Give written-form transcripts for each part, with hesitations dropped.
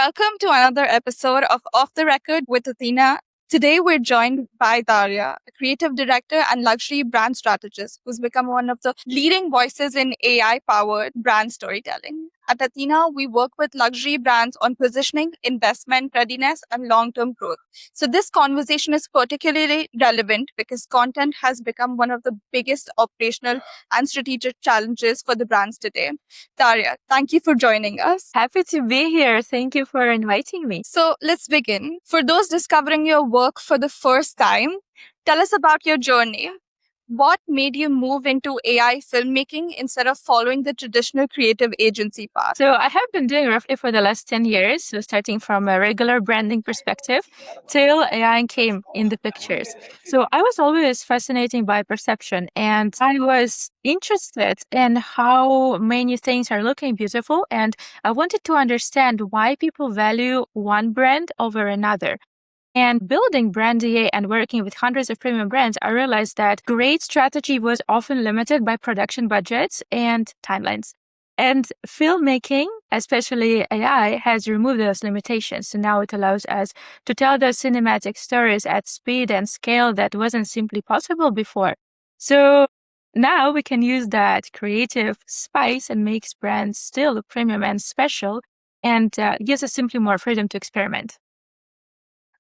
Welcome to another episode of Off the Record with Athena. Today we're joined by Daria, a creative director and luxury brand strategist who's become one of the leading voices in AI-powered brand storytelling. At Athena, we work with luxury brands on positioning, investment readiness, and long-term growth. So this conversation is particularly relevant because content has become one of the biggest operational and strategic challenges for the brands today. Daria, thank you for joining us. Happy to be here. Thank you for inviting me. So let's begin. For those discovering your work for the first time, tell us about your journey. What made you move into AI filmmaking instead of following the traditional creative agency path? So I have been doing roughly for the last 10 years, so starting from a regular branding perspective till AI came in the pictures. So I was always fascinated by perception, and I was interested in how many things are looking beautiful, and I wanted to understand why people value one brand over another. And building brand DA and working with hundreds of premium brands, I realized that great strategy was often limited by production budgets and timelines. And filmmaking, especially AI, has removed those limitations. So now it allows us to tell those cinematic stories at speed and scale that wasn't simply possible before. So now we can use that creative spice and makes brands still premium and special and gives us simply more freedom to experiment.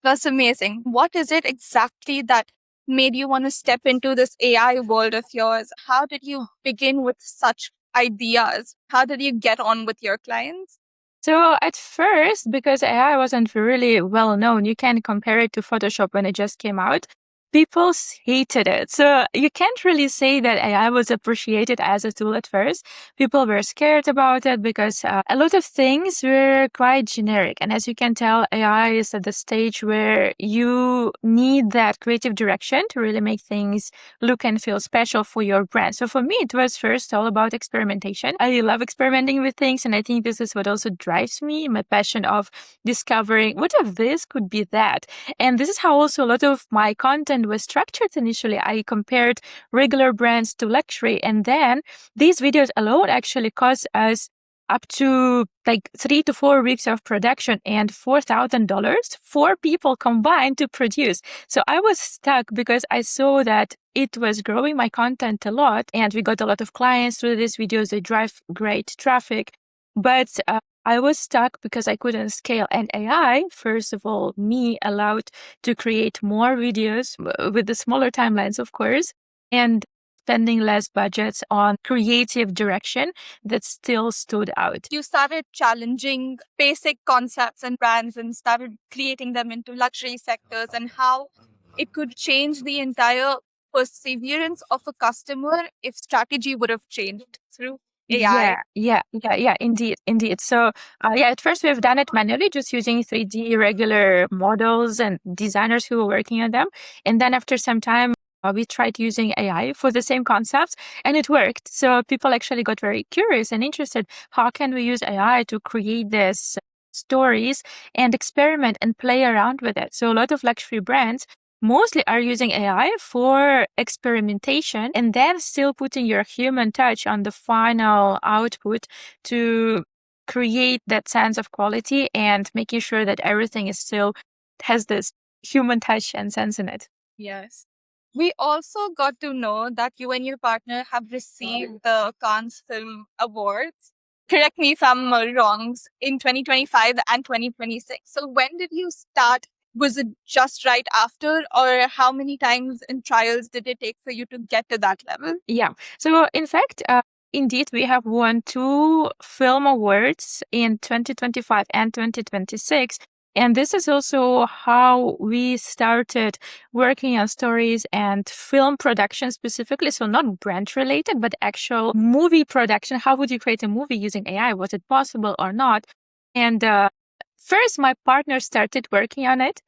That's amazing. What is it exactly that made you want to step into this AI world of yours? How did you begin with such ideas? How did you get on with your clients? So at first, because AI wasn't really well known, you can compare it to Photoshop when it just came out. People hated it. So you can't really say that AI was appreciated as a tool at first. People were scared about it because a lot of things were quite generic. And as you can tell, AI is at the stage where you need that creative direction to really make things look and feel special for your brand. So for me, it was first all about experimentation. I love experimenting with things. And I think this is what also drives me, my passion of discovering what if this could be that. And this is how also a lot of my content was structured initially. I compared regular brands to luxury, and then these videos alone actually cost us up to like 3 to 4 weeks of production and $4,000 for people combined to produce. So I was stuck because I saw that it was growing my content a lot, and we got a lot of clients through these videos. They drive great traffic, but I was stuck because I couldn't scale. And AI, first of all, me allowed to create more videos with the smaller timelines, of course, and spending less budgets on creative direction that still stood out. You started challenging basic concepts and brands and started creating them into luxury sectors, and how it could change the entire perseverance of a customer if strategy would have changed through AI. Yeah, indeed. So, at first we've done it manually, just using 3D regular models and designers who were working on them. And then after some time, we tried using AI for the same concepts, and it worked. So people actually got very curious and interested. How can we use AI to create these stories and experiment and play around with it? So a lot of luxury brands mostly are using AI for experimentation and then still putting your human touch on the final output to create that sense of quality and making sure that everything is still has this human touch and sense in it. Yes. We also got to know that you and your partner have received the Cannes Film Awards. Correct me if I'm wrong, in 2025 and 2026. So when did you start? Was it just right after, or how many times in trials did it take for you to get to that level? Yeah. So in fact, indeed, we have won 2 film awards in 2025 and 2026. And this is also how we started working on stories and film production specifically. So not brand related, but actual movie production. How would you create a movie using AI? Was it possible or not? And first, my partner started working on it.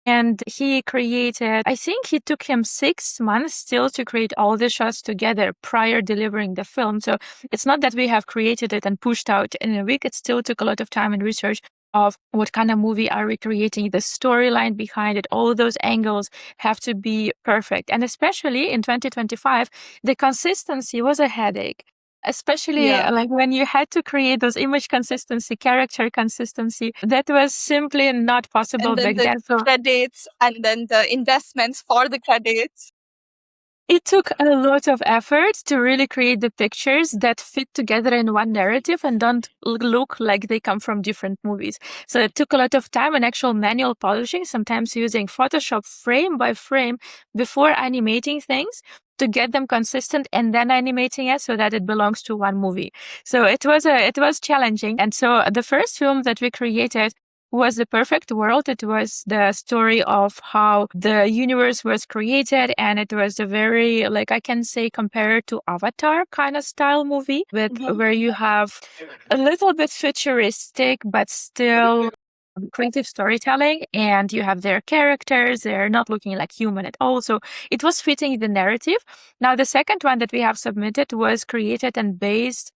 And he created, I think it took him 6 months still to create all the shots together prior delivering the film. So it's not that we have created it and pushed out in a week. It still took a lot of time and research of what kind of movie are we creating, the storyline behind it, all those angles have to be perfect. And especially in 2025, the consistency was a headache. especially Yeah. like when you had to create those image consistency, character consistency, that was simply not possible And then back the then. So credits and then the investments for the credits. it took a lot of effort to really create the pictures that fit together in one narrative and don't look like they come from different movies. So it took a lot of time and actual manual polishing, sometimes using Photoshop frame by frame before animating things to get them consistent and then animating it so that it belongs to one movie. So it was challenging. And so the first film that we created was the perfect world. It was the story of how the universe was created, and it was a very, like, I can say, compared to Avatar kind of style movie with where you have a little bit futuristic but still creative storytelling, and you have their characters. They're not looking like human at all, so it was fitting the narrative. Now the second one that we have submitted was created and based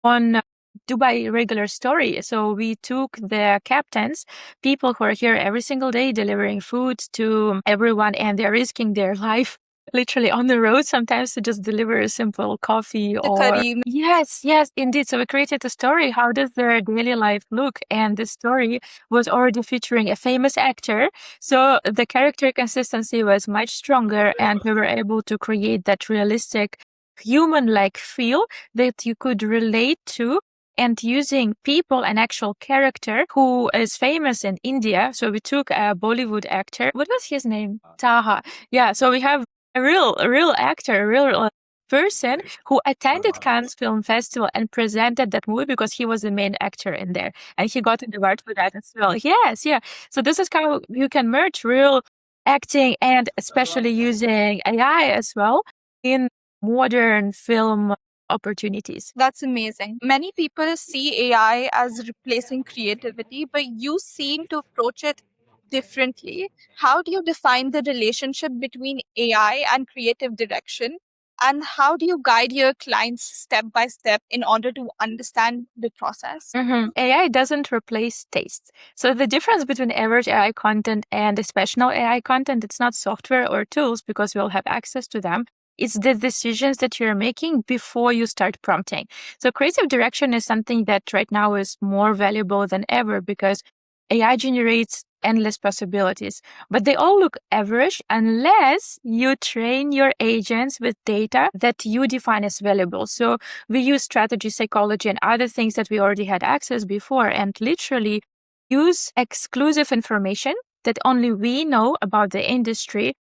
on Dubai regular story. So we took the captains, people who are here every single day delivering food to everyone, and they're risking their life literally on the road sometimes to just deliver a simple coffee or Kareem. yes, indeed. So we created a story. How does their daily life look? And the story was already featuring a famous actor. So the character consistency was much stronger, and we were able to create that realistic human-like feel that you could relate to, and using people, an actual character who is famous in India. So we took a Bollywood actor. What was his name? Taha. Yeah. So we have a real actor, a real person who attended Cannes Film Festival and presented that movie because he was the main actor in there, and he got an award for that as well. Yes, yeah. So this is how you can merge real acting and especially using AI as well in modern film opportunities. That's amazing. Many people see AI as replacing creativity, but you seem to approach it differently. How do you define the relationship between AI and creative direction? And how do you guide your clients step by step in order to understand the process? AI doesn't replace taste. So the difference between average AI content and professional AI content, it's not software or tools because we'll have access to them. It's the decisions that you're making before you start prompting. So creative direction is something that right now is more valuable than ever because AI generates endless possibilities, but they all look average unless you train your agents with data that you define as valuable. So we use strategy, psychology, and other things that we already had access before, and literally use exclusive information that only we know about the industry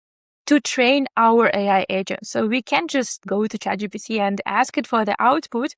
to train our AI agents. So we can't just go to ChatGPT and ask it for the output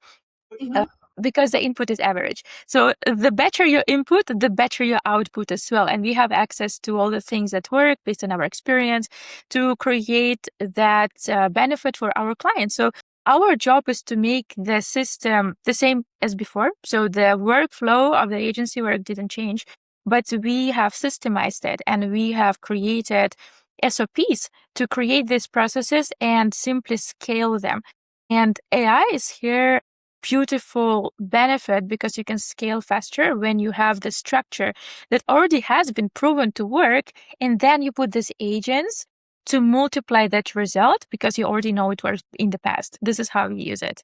because the input is average. So the better your input, the better your output as well. And we have access to all the things that work based on our experience to create that benefit for our clients. So our job is to make the system the same as before. So the workflow of the agency work didn't change, but we have systemized it and we have created SOPs to create these processes and simply scale them. And AI is here beautiful benefit because you can scale faster when you have the structure that already has been proven to work, and then you put these agents to multiply that result because you already know it worked in the past. This is how you use it.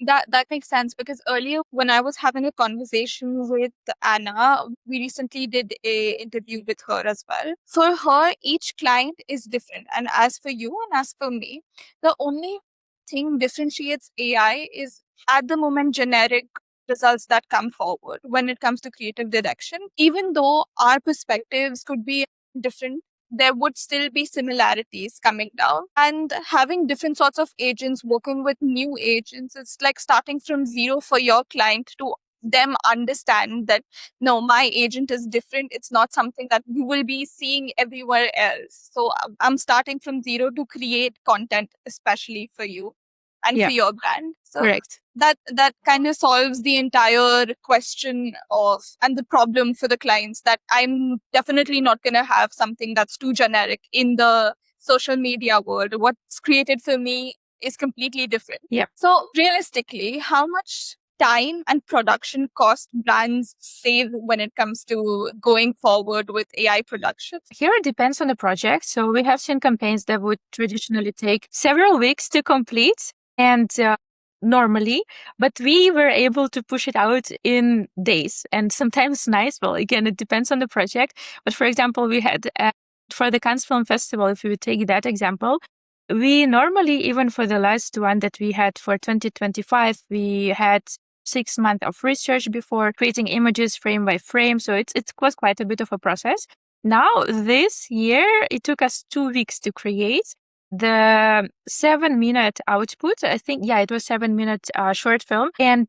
That makes sense because earlier when I was having a conversation with Anna, we recently did a interview with her as well. For her, each client is different. And as for you and as for me, the only thing differentiates AI is at the moment generic results that come forward when it comes to creative direction. Even though our perspectives could be different, there would still be similarities coming down. And having different sorts of agents working with new agents, it's like starting from zero for your client to them understand that no, my agent is different. It's not something that you will be seeing everywhere else. So I'm starting from zero to create content, especially for you and Yeah, for your brand. So correct. that kind of solves the entire question of and the problem for the clients that I'm definitely not going to have something that's too generic in the social media world. What's created for me is completely different. Yeah. So realistically, how much time and production cost brands save when it comes to going forward with AI production? Here it depends on the project. So we have seen campaigns that would traditionally take several weeks to complete. And normally, but we were able to push it out in days and sometimes nights. Well, again, it depends on the project. But for example, we had for the Cannes Film Festival, if you would take that example, we normally, even for the last one that we had for 2025, we had 6 months of research before creating images frame by frame. So it was quite a bit of a process. Now, this year, it took us 2 weeks to create the 7-minute output. I think, yeah, it was 7-minute short film. And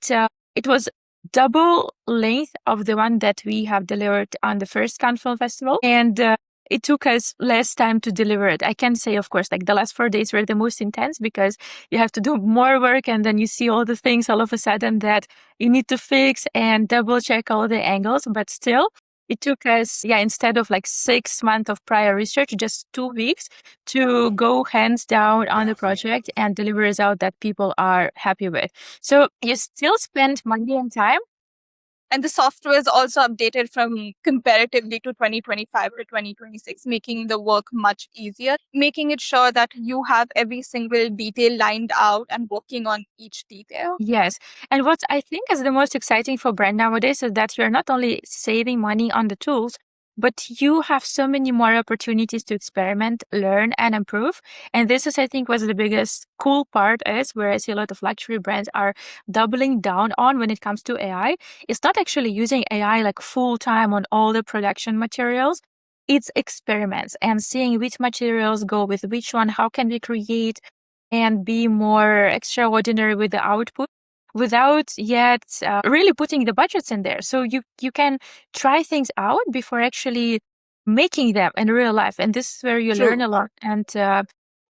it was double length of the one that we have delivered on the first Cannes Film Festival. And it took us less time to deliver it. I can say, of course, like the last 4 days were the most intense because you have to do more work and then you see all the things all of a sudden that you need to fix and double check all the angles. But still, it took us, instead of like 6 months of prior research, just 2 weeks to go hands down on the project and deliver a result that people are happy with. So you still spend money and time. And the software is also updated from comparatively to 2025 to 2026, making the work much easier, making it sure that you have every single detail lined out and working on each detail. Yes. And what I think is the most exciting for brand nowadays is that you're not only saving money on the tools, but you have so many more opportunities to experiment, learn, and improve. And this is, I think, what the biggest cool part is, where I see a lot of luxury brands are doubling down on when it comes to AI. It's not actually using AI like full time on all the production materials. It's experiments and seeing which materials go with which one, how can we create and be more extraordinary with the output without yet really putting the budgets in there. So you can try things out before actually making them in real life. And this is where you learn a lot and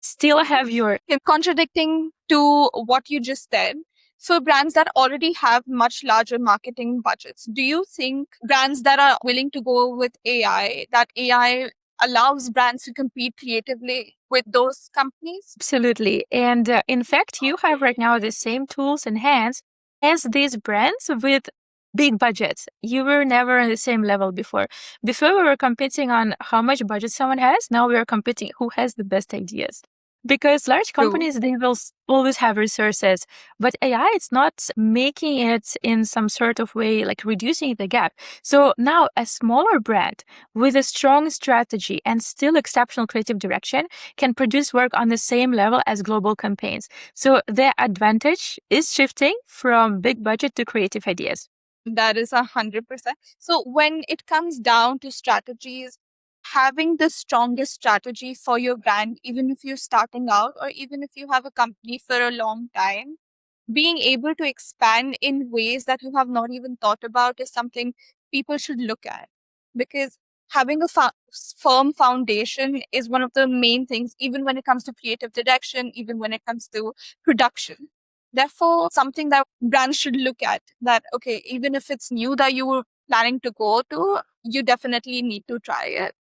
still have your... Contradicting to what you just said, for brands that already have much larger marketing budgets, do you think brands that are willing to go with AI, that AI allows brands to compete creatively with those companies? Absolutely. And in fact, you have right now the same tools in hands as these brands with big budgets. You were never on the same level before. Before we were competing on how much budget someone has. Now we are competing who has the best ideas. Because large companies, they will always have resources, but AI, it's not making it in some sort of way, like reducing the gap. So now a smaller brand with a strong strategy and still exceptional creative direction can produce work on the same level as global campaigns. So their advantage is shifting from big budget to creative ideas. That is 100%. So when it comes down to strategies, having the strongest strategy for your brand, even if you're starting out or even if you have a company for a long time, being able to expand in ways that you have not even thought about is something people should look at. Because having a firm foundation is one of the main things, even when it comes to creative direction, even when it comes to production. Therefore, something that brands should look at, that, okay, even if it's new that you were planning to go to, you definitely need to try it.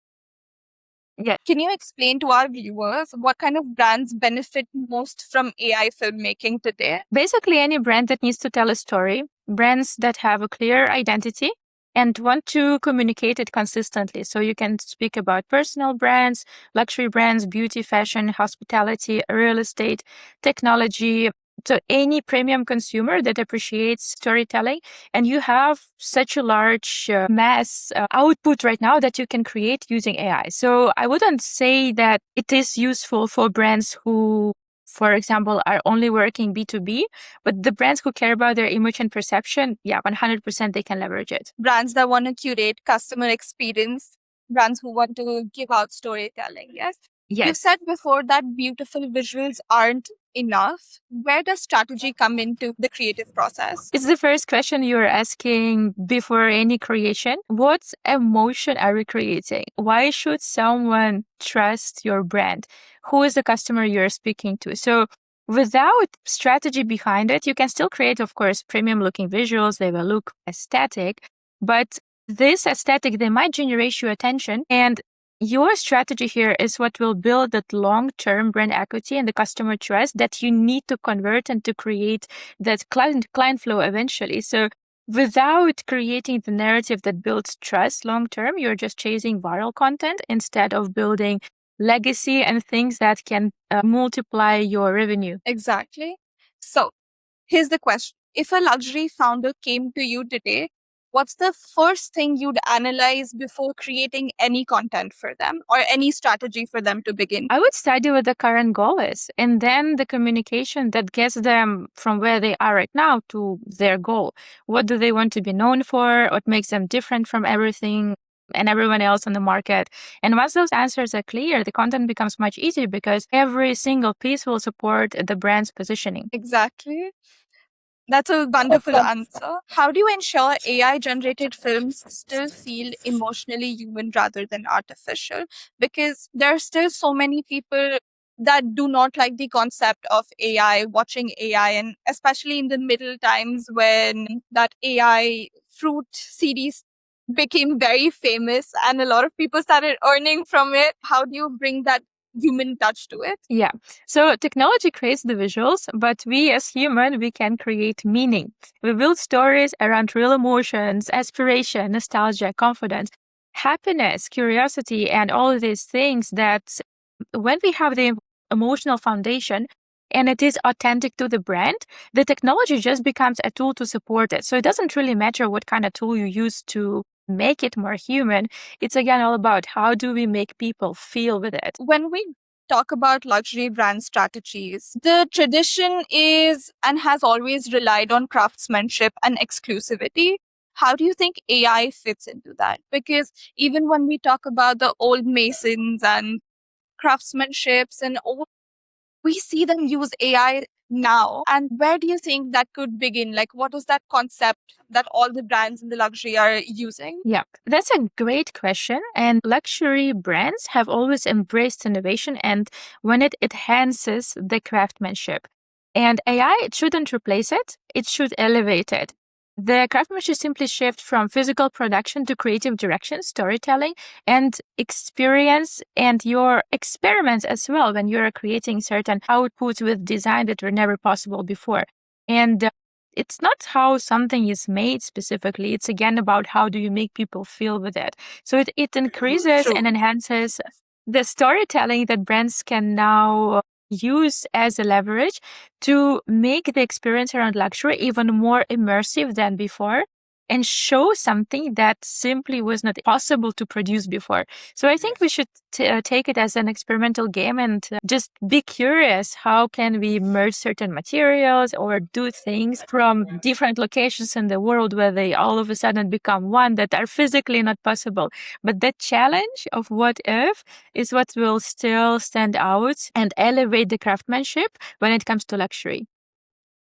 Yes. Can you explain to our viewers what kind of brands benefit most from AI filmmaking today? Basically, any brand that needs to tell a story, brands that have a clear identity and want to communicate it consistently. So you can speak about personal brands, luxury brands, beauty, fashion, hospitality, real estate, technology. So any premium consumer that appreciates storytelling, and you have such a large mass output right now that you can create using AI. So I wouldn't say that it is useful for brands who, for example, are only working B2B, but the brands who care about their image and perception, 100% they can leverage it. Brands that want to curate customer experience, brands who want to give out storytelling, yes? Yes. You said before that beautiful visuals aren't enough. Where does strategy come into the creative process? It's the first question you're asking before any creation. What emotion are we creating? Why should someone trust your brand? Who is the customer you're speaking to? So without strategy behind it, you can still create, of course, premium looking visuals. They will look aesthetic, but this aesthetic, they might generate your attention, and your strategy here is what will build that long-term brand equity and the customer trust that you need to convert and to create that client flow eventually. So without creating the narrative that builds trust long-term, you're just chasing viral content instead of building legacy and things that can multiply your revenue. Exactly. So Here's the question. If a luxury founder came to you today, what's the first thing you'd analyze before creating any content for them or any strategy for them to begin? I would study what the current goal is and then the communication that gets them from where they are right now to their goal. What do they want to be known for? What makes them different from everything and everyone else on the market? And once those answers are clear, the content becomes much easier because every single piece will support the brand's positioning. Exactly. That's a wonderful answer. How do you ensure AI generated films still feel emotionally human rather than artificial? Because there are still so many people that do not like the concept of AI, watching AI, and especially in the middle times when that AI fruit series became very famous and a lot of people started earning from it. How do you bring that human touch to it? Yeah. So technology creates the visuals, but we as human, we can create meaning. We build stories around real emotions, aspiration, nostalgia, confidence, happiness, curiosity, and all of these things that when we have the emotional foundation and it is authentic to the brand, the technology just becomes a tool to support it. So it doesn't really matter what kind of tool you use to make it more human. It's again all about how do we make people feel with it. When we talk about luxury brand strategies, the tradition is and has always relied on craftsmanship and exclusivity. How do you think AI fits into that? Because even when we talk about the old masons and craftsmanships and all, we see them use AI now. And where do you think that could begin? Like, what is that concept that all the brands in the luxury are using? Yeah, that's a great question. And luxury brands have always embraced innovation and when it enhances the craftsmanship. And AI, it shouldn't replace it, it should elevate it. The craftsmanship simply shift from physical production to creative direction, storytelling, and experience, and your experiments as well when you're creating certain outputs with design that were never possible before. And it's not how something is made specifically. It's again about how do you make people feel with it. So it increases True. and enhances the storytelling that brands can now use as a leverage to make the experience around luxury even more immersive than before and show something that simply was not possible to produce before. So I think we should take it as an experimental game and just be curious. How can we merge certain materials or do things from different locations in the world where they all of a sudden become one that are physically not possible? But the challenge of what if is what will still stand out and elevate the craftsmanship when it comes to luxury.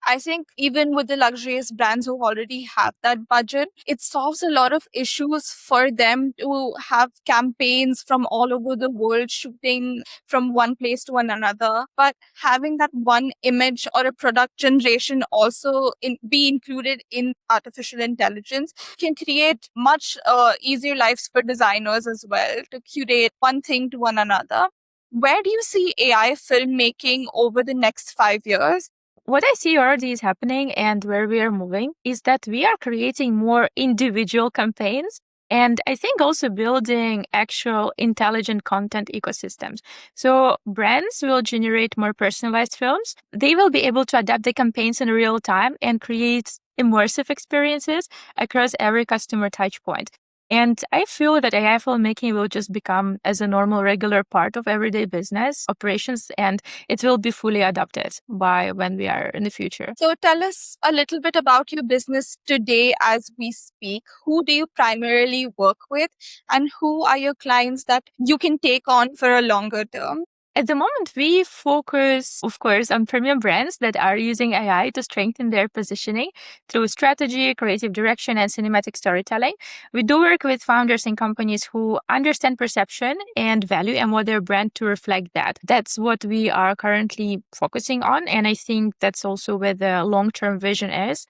I think even with the luxurious brands who already have that budget, it solves a lot of issues for them to have campaigns from all over the world shooting from one place to another. But having that one image or a product generation also be included in artificial intelligence can create much easier lives for designers as well to curate one thing to one another. Where do you see AI filmmaking over the next 5 years? What I see already is happening and where we are moving is that we are creating more individual campaigns. And I think also building actual intelligent content ecosystems. So brands will generate more personalized films. They will be able to adapt the campaigns in real time and create immersive experiences across every customer touch point. And I feel that AI filmmaking will just become as a normal, regular part of everyday business operations, and it will be fully adopted by when we are in the future. So tell us a little bit about your business today as we speak. Who do you primarily work with and who are your clients that you can take on for a longer term? At the moment, we focus, of course, on premium brands that are using AI to strengthen their positioning through strategy, creative direction, and cinematic storytelling. We do work with founders and companies who understand perception and value and want their brand to reflect that. That's what we are currently focusing on. And I think that's also where the long-term vision is.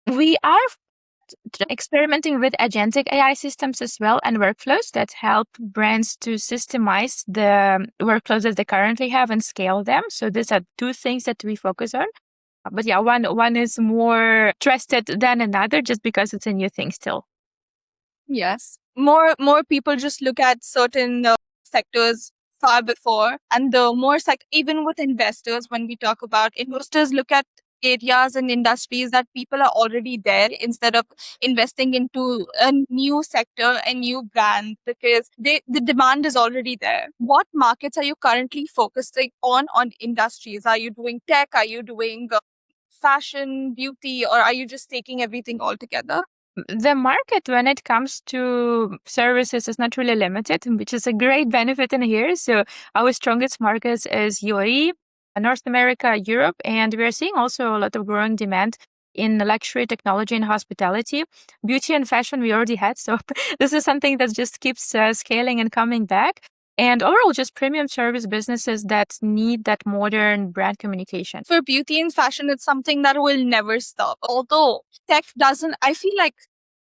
We are experimenting with agentic AI systems as well and workflows that help brands to systemize the workflows that they currently have and scale them. So these are two things that we focus on. But yeah, one is more trusted than another just because it's a new thing still. Yes. More people just look at certain sectors far before, and the more even with investors, when we talk about investors look at areas and industries that people are already there instead of investing into a new sector, a new brand, because the demand is already there. What markets are you currently focusing on industries? Are you doing tech? Are you doing fashion, beauty, or are you just taking everything all together? The market when it comes to services is not really limited, which is a great benefit in here. So our strongest markets is UAE, North America, Europe, and we are seeing also a lot of growing demand in luxury, technology, and hospitality. Beauty and fashion we already had, so this is something that just keeps scaling and coming back. And overall, just premium service businesses that need that modern brand communication. For beauty and fashion, it's something that will never stop. Although tech doesn't, I feel like,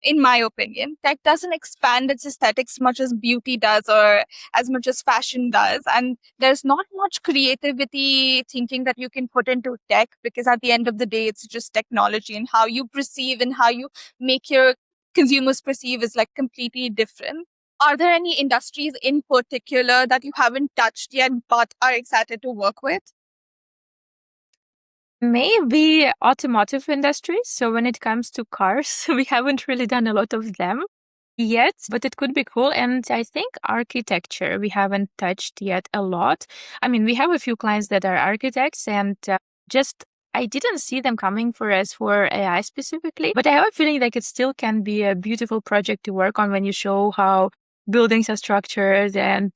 in my opinion, tech doesn't expand its aesthetics much as beauty does or as much as fashion does. And there's not much creativity thinking that you can put into tech, because at the end of the day, it's just technology, and how you perceive and how you make your consumers perceive is like completely different. Are there any industries in particular that you haven't touched yet but are excited to work with? Maybe automotive industry. So when it comes to cars, we haven't really done a lot of them yet, but it could be cool. And I think architecture, we haven't touched yet a lot. I mean, we have a few clients that are architects, and just I didn't see them coming for us for AI specifically, but I have a feeling like it still can be a beautiful project to work on when you show how buildings are structured and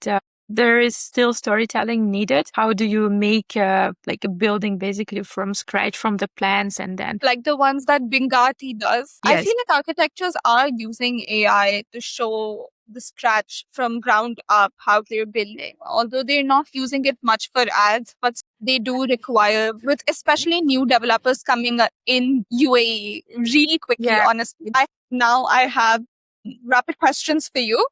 there is still storytelling needed. How do you make like a building basically from scratch, from the plans, and then Like the ones that Bingati does. I yes, feel like architectures are using AI to show the scratch from ground up how they're building. Although they're not using it much for ads, but they do require, with especially new developers coming in UAE really quickly, yeah. honestly. Now I have rapid questions for you.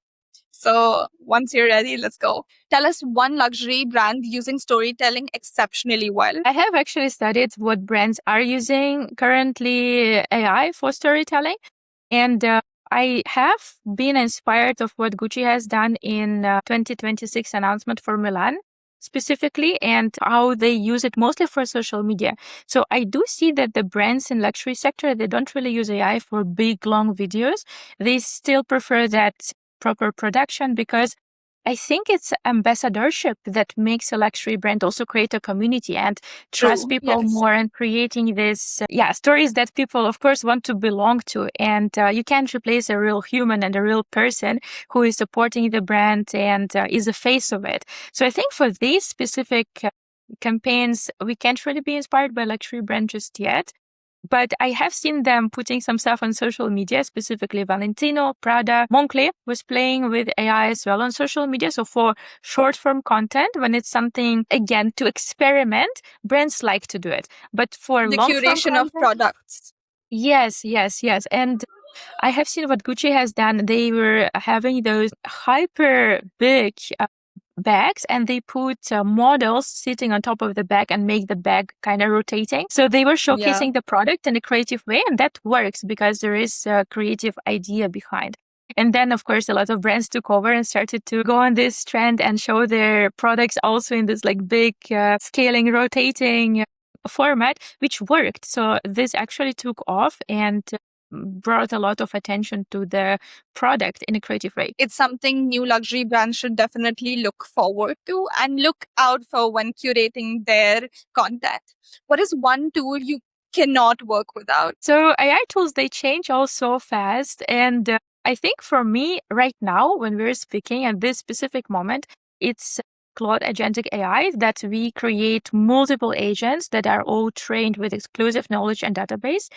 So once you're ready, let's go. Tell us one luxury brand using storytelling exceptionally well. I have actually studied what brands are using currently AI for storytelling. And I have been inspired of what Gucci has done in 2026 announcement for Milan specifically, and how they use it mostly for social media. So I do see that the brands in luxury sector, they don't really use AI for big, long videos. They still prefer that proper production, because I think it's ambassadorship that makes a luxury brand also create a community and trust True. people Yes. more, and creating this, stories that people, of course, want to belong to. And you can't replace a real human and a real person who is supporting the brand and is the face of it. So I think for these specific campaigns, we can't really be inspired by luxury brand just yet. But I have seen them putting some stuff on social media, specifically Valentino, Prada, Moncler was playing with AI as well on social media. So for short form content, when it's something, again, to experiment, brands like to do it. But for The long form curation of content, products. yes. And I have seen what Gucci has done. They were having those hyper big bags, and they put models sitting on top of the bag and make the bag kind of rotating. So they were showcasing the product in a creative way, and that works because there is a creative idea behind. And then, of course, a lot of brands took over and started to go on this trend and show their products also in this like big scaling, rotating format, which worked. So this actually took off and brought a lot of attention to the product in a creative way. It's something new luxury brands should definitely look forward to and look out for when curating their content. What is one tool you cannot work without? So AI tools, they change all so fast. And I think for me right now, when we're speaking at this specific moment, it's Claude Agentic AI that we create multiple agents that are all trained with exclusive knowledge and database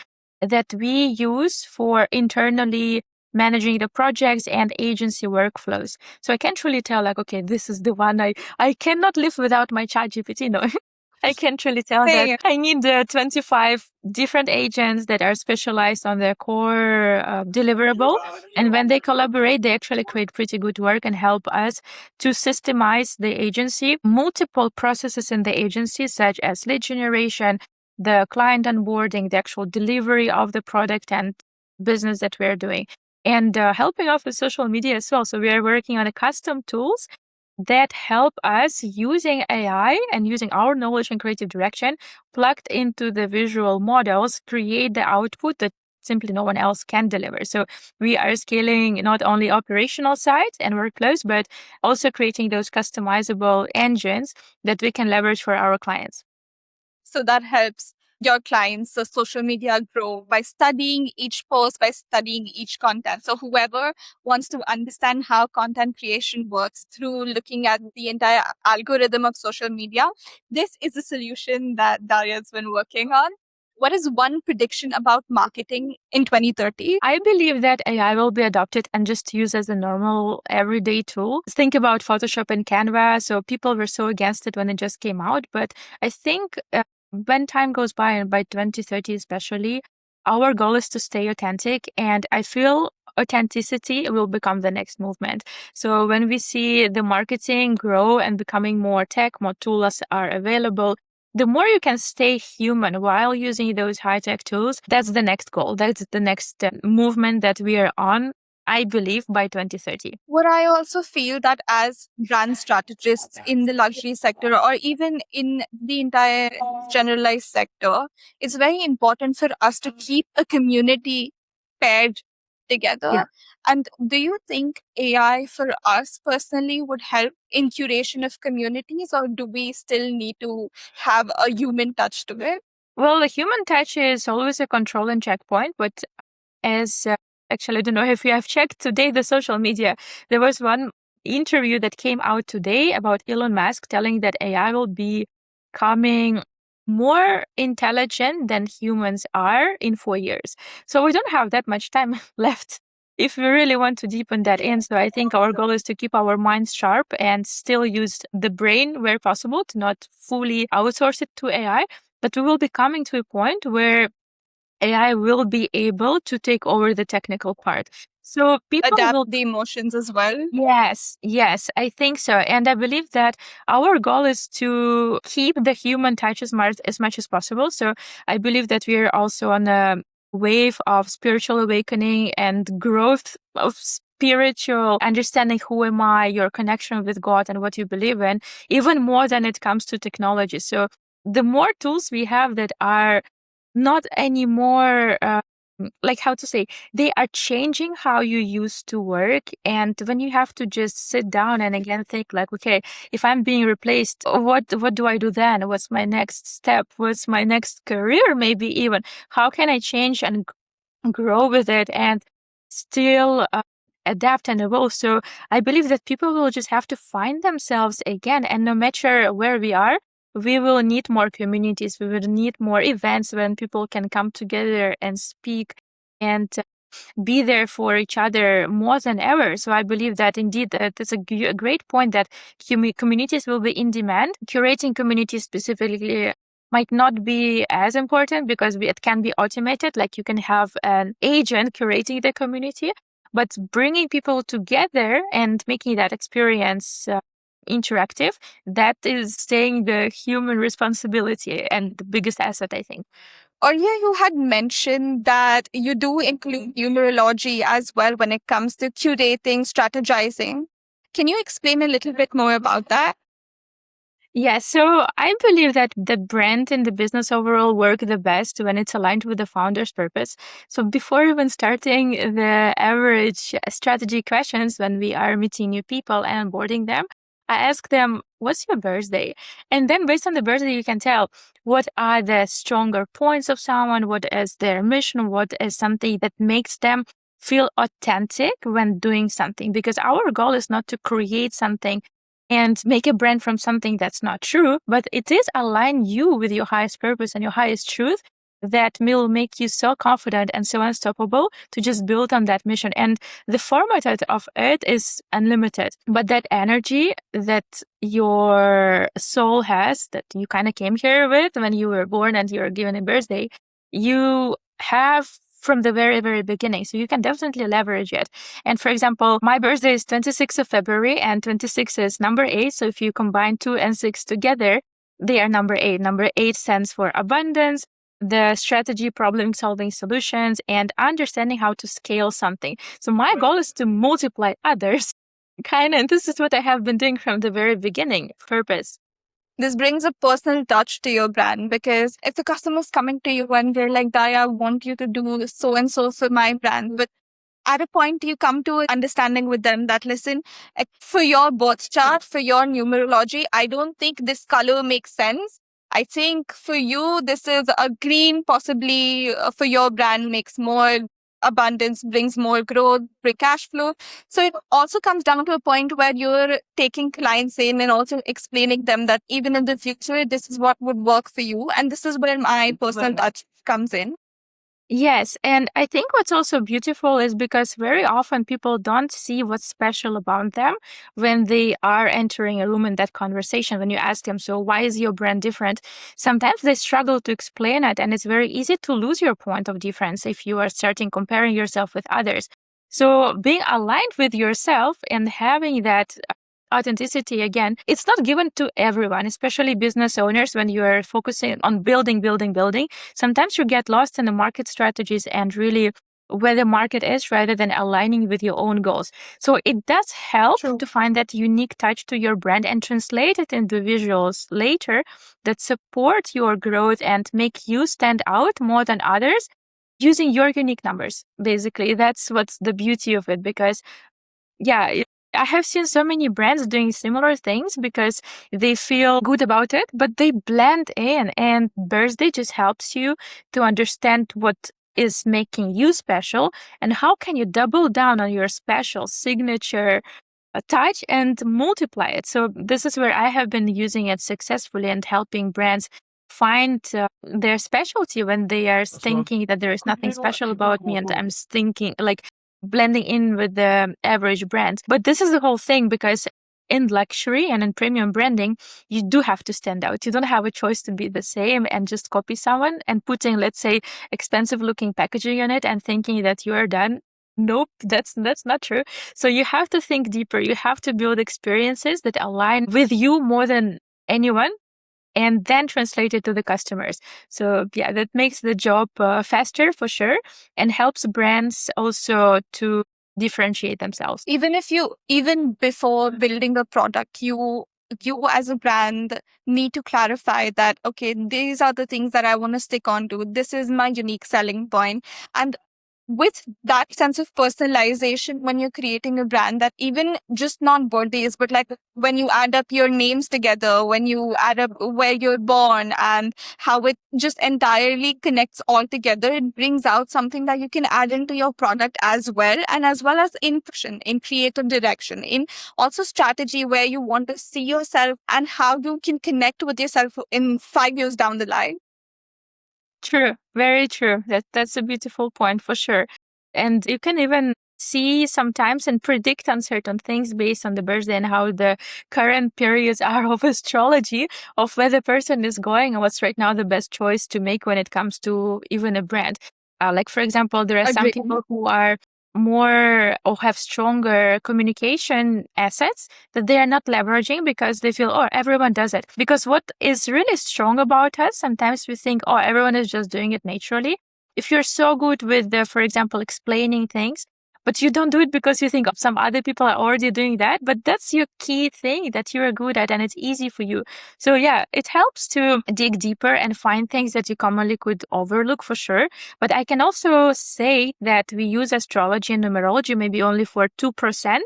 that we use for internally managing the projects and agency workflows. So I can't really tell like, okay, this is the one I cannot live without my ChatGPT. No, I can't really tell that Same. I need 25 different agents that are specialized on their core deliverable. And when they collaborate, they actually create pretty good work and help us to systemize the agency, multiple processes in the agency, such as lead generation, the client onboarding, the actual delivery of the product and business that we're doing, and helping off with social media as well. So we are working on a custom tools that help us using AI and using our knowledge and creative direction plugged into the visual models, create the output that simply no one else can deliver. So we are scaling not only operational sides and workflows, but also creating those customizable engines that we can leverage for our clients. So that helps your clients, the social media, grow by studying each post, by studying each content. So whoever wants to understand how content creation works through looking at the entire algorithm of social media, this is a solution that Daria's been working on. What is one prediction about marketing in 2030? I believe that AI will be adopted and just used as a normal everyday tool. Think about Photoshop and Canva. So people were so against it when it just came out. But I think when time goes by, and by 2030 especially, our goal is to stay authentic. And I feel authenticity will become the next movement. So when we see the marketing grow and becoming more tech, more tools are available, the more you can stay human while using those high-tech tools, that's the next goal. That's the next movement that we are on, I believe, by 2030. What I also feel that as brand strategists in the luxury sector or even in the entire generalized sector, it's very important for us to keep a community paired together. Yeah. And do you think AI for us personally would help in curation of communities, or do we still need to have a human touch to it? Well, the human touch is always a control and checkpoint, but as actually, I don't know if you have checked today the social media, there was one interview that came out today about Elon Musk telling that AI will be coming more intelligent than humans are in 4 years. So we don't have that much time left if we really want to deepen that in. So I think our goal is to keep our minds sharp and still use the brain where possible, to not fully outsource it to AI. But we will be coming to a point where AI will be able to take over the technical part. So people Adapt will. the emotions as well. Yes, I think so. And I believe that our goal is to keep the human touch as much as possible. So I believe that we are also on a wave of spiritual awakening and growth of spiritual understanding. Who am I? Your connection with God and what you believe in, even more than it comes to technology. So the more tools we have that are not anymore like, how to say, they are changing how you used to work. And when you have to just sit down and again think like, okay, if I'm being replaced, what do I do then? What's my next step? What's my next career? Maybe even how can I change and grow with it and still adapt and evolve? So I believe that people will just have to find themselves again. And no matter where we are, we will need more communities. We will need more events when people can come together and speak and be there for each other more than ever. So I believe that indeed that's a great point, that communities will be in demand. Curating communities specifically might not be as important because it can be automated. Like you can have an agent curating the community, but bringing people together and making that experience interactive, that is staying the human responsibility and the biggest asset, I think. Earlier, you had mentioned that you do include numerology as well when it comes to curating, strategizing. Can you explain a little bit more about that? Yeah, so I believe that the brand and the business overall work the best when it's aligned with the founder's purpose. So before even starting the average strategy questions when we are meeting new people and onboarding them, I ask them, what's your birthday? And then based on the birthday, you can tell what are the stronger points of someone, what is their mission, what is something that makes them feel authentic when doing something. Because our goal is not to create something and make a brand from something that's not true, but it is align you with your highest purpose and your highest truth that will make you so confident and so unstoppable to just build on that mission. And the format of it is unlimited, but that energy that your soul has, that you kind of came here with when you were born and you were given a birthday, you have from the very, very beginning. So you can definitely leverage it. And for example, my birthday is 26th of February and 26 is number 8. So if you combine 2 and 6 together, they are number 8. Number 8 stands for abundance, the strategy, problem solving solutions, and understanding how to scale something. So my goal is to multiply others Kind of, and this is what I have been doing from the very beginning. Purpose. This brings a personal touch to your brand, because if the customer's coming to you and they're like, Daria, I want you to do so and so for my brand, but at a point you come to an understanding with them that, listen, for your birth chart, for your numerology, I don't think this color makes sense. I think for you, this is a green, possibly for your brand makes more abundance, brings more growth, free cash flow. So it also comes down to a point where you're taking clients in and also explaining them that even in the future, this is what would work for you. And this is where my personal touch comes in. Yes, and I think what's also beautiful is because very often people don't see what's special about them when they are entering a room in that conversation. When you ask them, so why is your brand different? Sometimes they struggle to explain it, and it's very easy to lose your point of difference if you are starting comparing yourself with others. So being aligned with yourself and having that authenticity, again, it's not given to everyone, especially business owners. When you're focusing on building, sometimes you get lost in the market strategies and really where the market is rather than aligning with your own goals. So it does help True. to find that unique touch to your brand and translate it into visuals later that support your growth and make you stand out more than others using your unique numbers. Basically, that's what's the beauty of it, because yeah, I have seen so many brands doing similar things because they feel good about it, but they blend in. And birthday just helps you to understand what is making you special and how can you double down on your special signature touch and multiply it. So this is where I have been using it successfully and helping brands find their specialty when they are thinking that there is nothing special about me and I'm thinking like blending in with the average brand. But this is the whole thing, because in luxury and in premium branding, you do have to stand out. You don't have a choice to be the same and just copy someone and putting, let's say, expensive looking packaging on it and thinking that you are done. Nope, that's not true. So you have to think deeper. You have to build experiences that align with you more than anyone, and then translate it to the customers. So yeah, that makes the job faster for sure, and helps brands also to differentiate themselves. Even before building a product, you as a brand need to clarify that, okay, these are the things that I want to stick on to. This is my unique selling point. And with that sense of personalization, when you're creating a brand, that even just not birthdays, but like when you add up your names together, when you add up where you're born and how it just entirely connects all together, it brings out something that you can add into your product as well, and as well as in fashion, in creative direction, in also strategy, where you want to see yourself and how you can connect with yourself in 5 years down the line. True, very true. That's a beautiful point for sure. And you can even see sometimes and predict on certain things based on the birthday and how the current periods are of astrology, of where the person is going and what's right now the best choice to make when it comes to even a brand. Like, for example, there are some Agree. people who are more or have stronger communication assets that they are not leveraging because they feel, oh, everyone does it. Because what is really strong about us, sometimes we think, oh, everyone is just doing it naturally. If you're so good with, for example, explaining things, but you don't do it because you think some other people are already doing that, but that's your key thing that you're good at and it's easy for you. So yeah, it helps to dig deeper and find things that you commonly could overlook for sure. But I can also say that we use astrology and numerology maybe only for 2%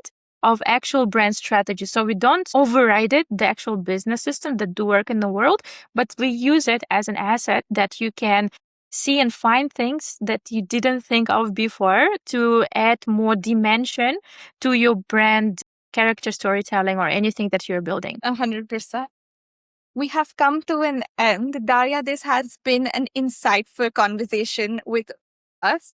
of actual brand strategy. So we don't override it, the actual business system that do work in the world, but we use it as an asset that you can see and find things that you didn't think of before to add more dimension to your brand character storytelling or anything that you're building. 100%. We have come to an end. Daria, this has been an insightful conversation with us.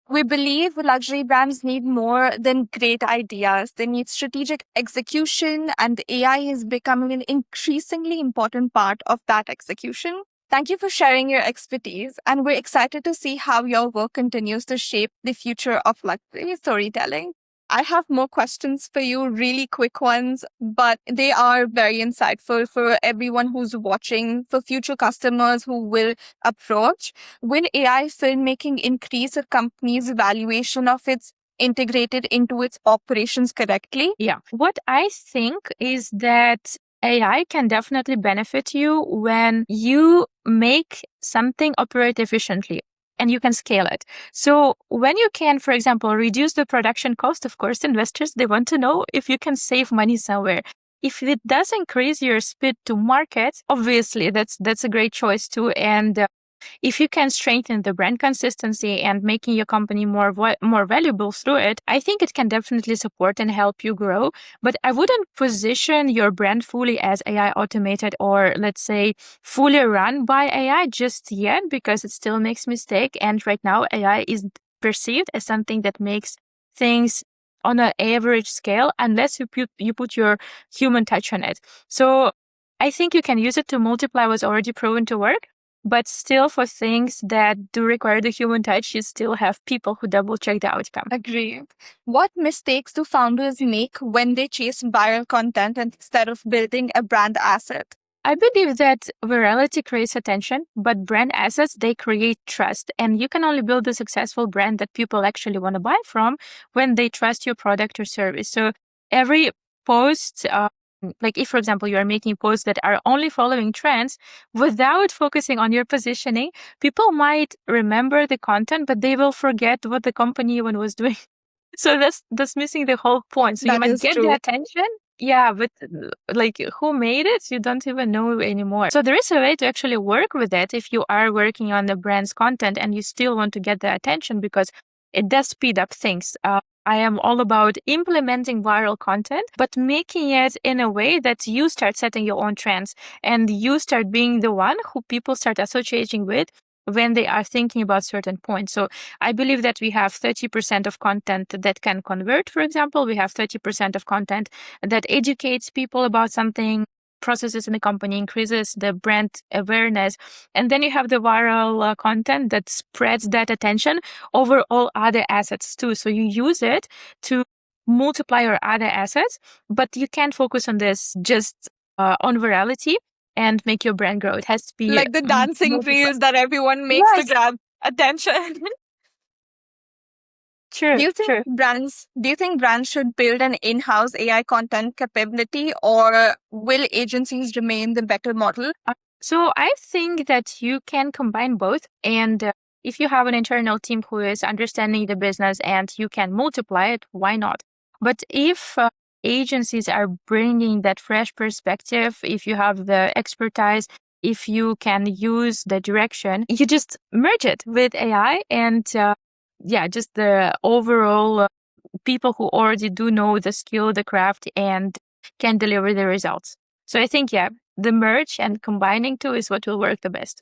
We believe luxury brands need more than great ideas. They need strategic execution, and AI is becoming an increasingly important part of that execution. Thank you for sharing your expertise, and we're excited to see how your work continues to shape the future of luxury storytelling. I have more questions for you, really quick ones, but they are very insightful for everyone who's watching, for future customers who will approach. Will AI filmmaking increase a company's valuation of its integrated into its operations correctly? Yeah. What I think is that AI can definitely benefit you when you make something operate efficiently and you can scale it. So when you can, for example, reduce the production cost, of course, investors, they want to know if you can save money somewhere. If it does increase your speed to market, obviously that's a great choice too. And if you can strengthen the brand consistency and making your company more valuable through it, I think it can definitely support and help you grow. But I wouldn't position your brand fully as AI automated or, let's say, fully run by AI just yet, because it still makes mistake. And right now, AI is perceived as something that makes things on an average scale, unless you put your human touch on it. So I think you can use it to multiply what's already proven to work. But still, for things that do require the human touch, you still have people who double check the outcome. Agree. What mistakes do founders make when they chase viral content instead of building a brand asset? I believe that virality creates attention, but brand assets, they create trust. And you can only build a successful brand that people actually want to buy from when they trust your product or service. So every post, like if, for example, you are making posts that are only following trends without focusing on your positioning, people might remember the content, but they will forget what the company even was doing. So that's missing the whole point. So you That might is get the true. attention, yeah, but like who made it, you don't even know anymore. So there is a way to actually work with it if you are working on the brand's content and you still want to get the attention, because it does speed up things. I am all about implementing viral content, but making it in a way that you start setting your own trends and you start being the one who people start associating with when they are thinking about certain points. So I believe that we have 30% of content that can convert, for example. We have 30% of content that educates people about something, processes in the company, increases the brand awareness. And then you have the viral content that spreads that attention over all other assets too. So you use it to multiply your other assets, but you can't focus on this just on virality and make your brand grow. It has to be Like the dancing multiple. reels that everyone makes to Yes, grab attention. true, true. Do you think brands should build an in-house AI content capability, or will agencies remain the better model? So I think that you can combine both. And if you have an internal team who is understanding the business and you can multiply it, why not? But if agencies are bringing that fresh perspective, if you have the expertise, if you can use the direction, you just merge it with AI and just the overall people who already do know the skill, the craft, and can deliver the results. So I think, the merge and combining two is what will work the best.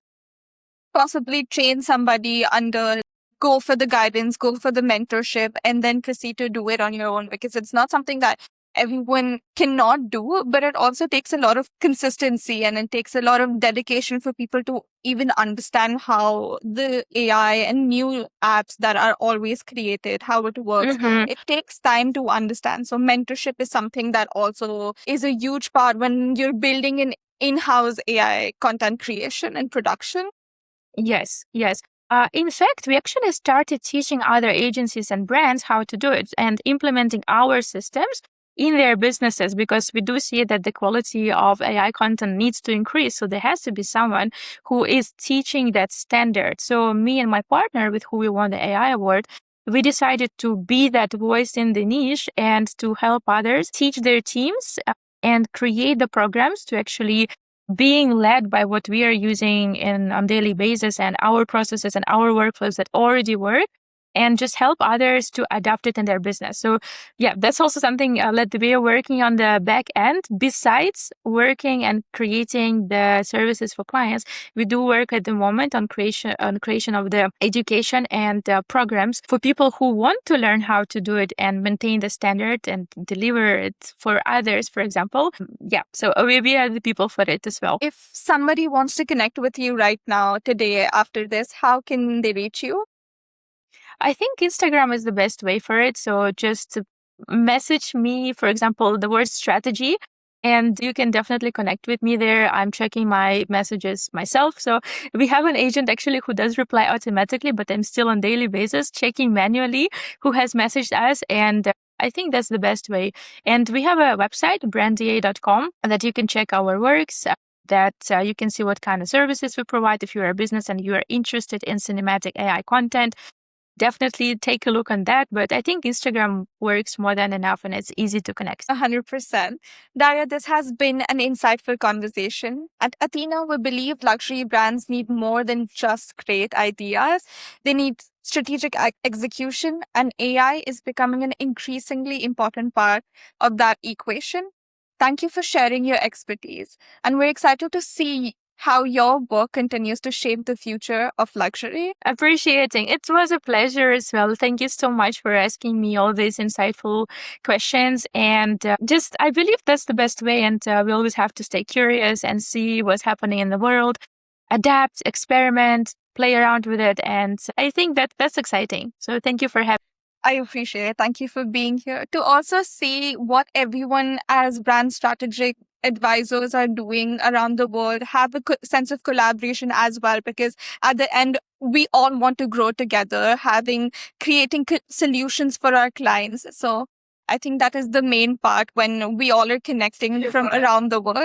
Possibly train somebody under, go for the guidance, go for the mentorship, and then proceed to do it on your own, because it's not something that everyone cannot do, but it also takes a lot of consistency and it takes a lot of dedication for people to even understand how the AI and new apps that are always created, how it works. Mm-hmm. It takes time to understand. So mentorship is something that also is a huge part when you're building an in-house AI content creation and production. Yes, yes. In fact, we actually started teaching other agencies and brands how to do it and implementing our systems in their businesses, because we do see that the quality of AI content needs to increase. So there has to be someone who is teaching that standard. So me and my partner, with who we won the AI award, we decided to be that voice in the niche and to help others teach their teams and create the programs to actually being led by what we are using on daily basis and our processes and our workflows that already work, and just help others to adapt it in their business. So that's also something that we are working on the back end. Besides working and creating the services for clients, we do work at the moment on creation of the education and programs for people who want to learn how to do it and maintain the standard and deliver it for others, for example. So we are the people for it as well. If somebody wants to connect with you right now, today, after this, how can they reach you? I think Instagram is the best way for it. So just message me, for example, the word strategy, And you can definitely connect with me there. I'm checking my messages myself. So we have an agent actually who does reply automatically, but I'm still on daily basis checking manually who has messaged us. And I think that's the best way. And we have a website, brandda.com, that you can check our works, that you can see what kind of services we provide. If you're a business and you are interested in cinematic AI content, definitely take a look on that. But I think Instagram works more than enough and it's easy to connect. 100%. Daria, this has been an insightful conversation. At Athena, we believe luxury brands need more than just great ideas. They need strategic execution, and AI is becoming an increasingly important part of that equation. Thank you for sharing your expertise, and we're excited to see how your work continues to shape the future of luxury. Appreciating. It was a pleasure as well. Thank you so much for asking me all these insightful questions. And I believe that's the best way. And we always have to stay curious and see what's happening in the world, adapt, experiment, play around with it. And I think that's exciting. So thank you for having. I appreciate it. Thank you for being here. To also see what everyone as brand strategic advisors are doing around the world, have a sense of collaboration as well, because at the end, we all want to grow together, creating solutions for our clients. So I think that is the main part when we all are connecting from around the world.